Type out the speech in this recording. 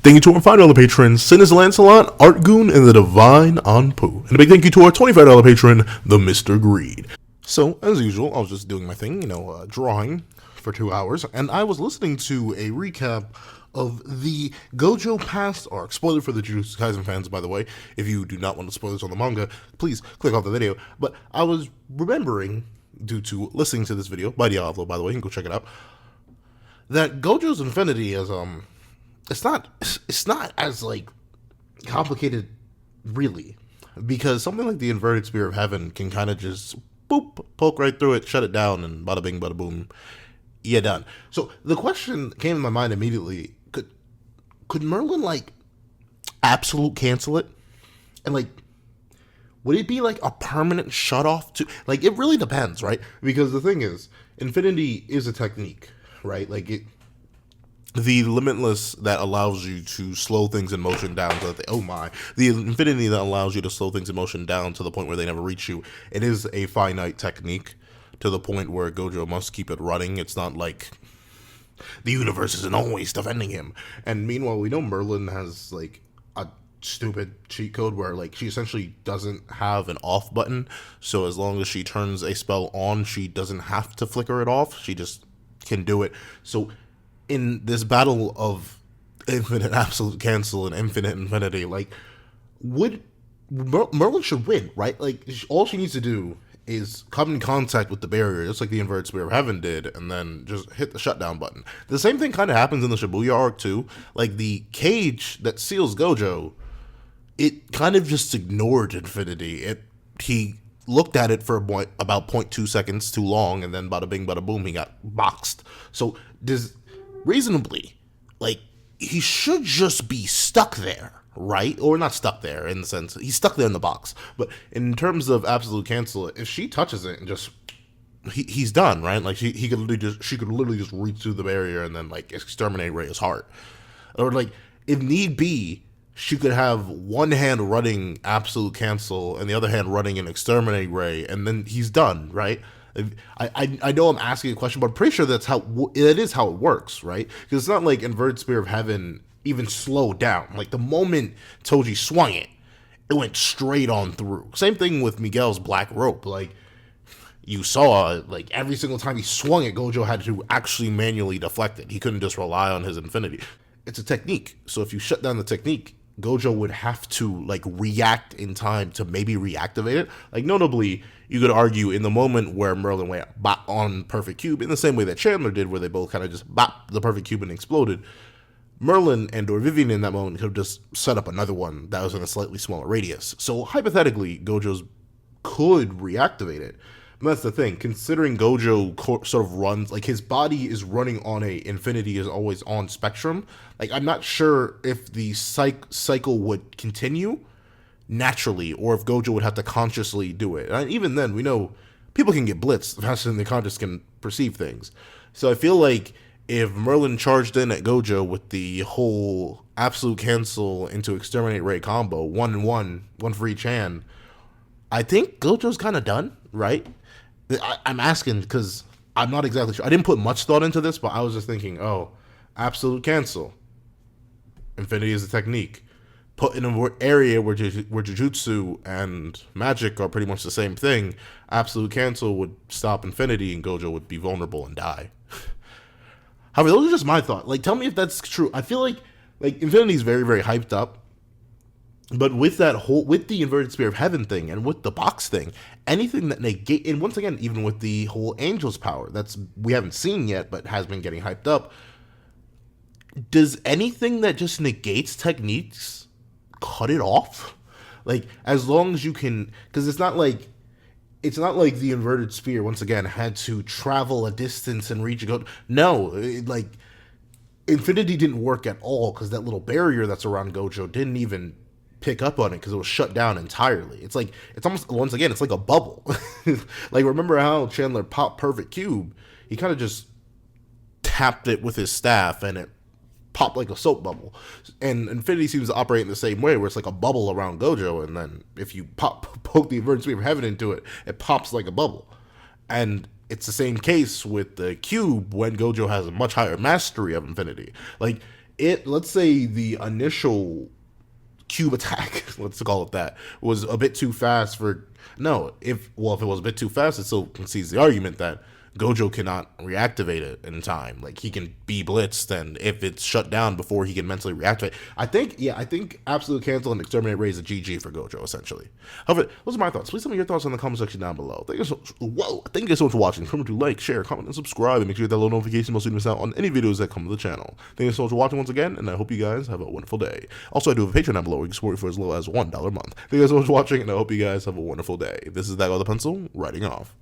Thank you to our $5 patrons, Sinis Lancelot, Artgoon, and the Divine Anpu. And a big thank you to our $25 patron, the Mr. Greed. So, as usual, I was just doing my thing, drawing for 2 hours, and I was listening to a recap of the Gojo past arc. Spoiler for the Jujutsu Kaisen fans, by the way. If you do not want spoilers on the manga, please click off the video. But I was remembering, due to listening to this video by Diablo, by the way, you can go check it out, that Gojo's Infinity is it's not as like complicated, really, because something like the inverted spear of heaven can kind of just boop, poke right through it, shut it down, and bada bing, bada boom, you're done. So the question came in my mind immediately: could Merlin like absolute cancel it, and like would it be like a permanent shut off to like? It really depends, right? Because the thing is, infinity is a technique, right? Like the limitless that allows you to slow things in motion down to the infinity that allows you to slow things in motion down to the point where they never reach you. It is a finite technique to the point where Gojo must keep it running. It's not like the universe isn't always defending him. And meanwhile, we know Merlin has like a stupid cheat code where like she essentially doesn't have an off button. So as long as she turns a spell on, she doesn't have to flicker it off. She just can do it. So in this battle of infinite absolute cancel and infinite infinity, like, Merlin should win, right? Like, all she needs to do is come in contact with the barrier, just like the inverted spear of heaven did, and then just hit the shutdown button. The same thing kind of happens in the Shibuya arc too. Like, the cage that seals Gojo, it kind of just ignored infinity. He looked at it for about 0.2 seconds too long, and then bada bing, bada boom, he got boxed. So reasonably, like, he should just be stuck there, right? Or not stuck there in the sense he's stuck there in the box. But in terms of absolute cancel, if she touches it and just he's done, right? Like she could literally just reach through the barrier and then like exterminate Ray's heart, or like if need be, she could have one hand running absolute cancel and the other hand running an exterminate Ray, and then he's done, right? I know I'm asking a question, but I'm pretty sure that is how it works, right? Because it's not like inverted spear of heaven even slowed down. Like the moment Toji swung it, it went straight on through. Same thing with Miguel's black rope. Like you saw, like every single time he swung it, Gojo had to actually manually deflect it. He couldn't just rely on his infinity. It's a technique. So if you shut down the technique, Gojo would have to like react in time to maybe reactivate it. Like notably, you could argue in the moment where Merlin went bop on perfect cube, in the same way that Chandler did, where they both kind of just bop the perfect cube and exploded, Merlin and or Vivian in that moment could have just set up another one that was in a slightly smaller radius. So hypothetically, Gojo's could reactivate it. And that's the thing, considering Gojo sort of runs, like his body is running on a infinity is always on spectrum, like I'm not sure if the cycle would continue naturally or if Gojo would have to consciously do it. And even then, we know people can get blitzed faster than the conscious can perceive things. So I feel like if Merlin charged in at Gojo with the whole absolute cancel into exterminate Ray combo, 1-1, one for each hand, I think Gojo's kind of done, right? I'm asking because I'm not exactly sure. I didn't put much thought into this, but I was just thinking, oh, absolute cancel. Infinity is a technique. Put in an area where Jujutsu and magic are pretty much the same thing. Absolute cancel would stop infinity and Gojo would be vulnerable and die. However, those are just my thoughts. Like, tell me if that's true. I feel like infinity is very, very hyped up. But with the inverted spear of heaven thing and with the box thing, anything that negate, and once again, even with the whole angel's power, we haven't seen yet, but has been getting hyped up. Does anything that just negates techniques cut it off? Like, as long as you can, because it's not like the inverted spear once again had to travel a distance and reach a goal. No, like infinity didn't work at all because that little barrier that's around Gojo didn't even pick up on it because it was shut down entirely. It's almost, once again, it's like a bubble. Like, remember how Chandler popped perfect cube? He kind of just tapped it with his staff and it popped like a soap bubble. And infinity seems to operate in the same way, where it's like a bubble around Gojo, and then if you poke the inverted spear of heaven into it, it pops like a bubble. And it's the same case with the cube when Gojo has a much higher mastery of infinity. Like, let's say the initial cube attack, let's call it that, was a bit too fast for no. If it was a bit too fast, it still concedes the argument that Gojo cannot reactivate it in time. Like he can be blitzed, and if it's shut down before he can mentally reactivate, I think Absolute Cancel and Exterminate Ray is a GG for Gojo essentially. However, those are my thoughts. Please tell me your thoughts in the comment section down below. Thank you so much for watching. Remember to like, share, comment, and subscribe, and make sure you hit that little notification bell so you don't miss out on any videos that come to the channel. Thank you so much for watching once again, and I hope you guys have a wonderful day. Also, I do have a Patreon down below where you can support me for as low as $1 a month. Thank you guys so much for watching, and I hope you guys have a wonderful day. This is that other pencil writing off.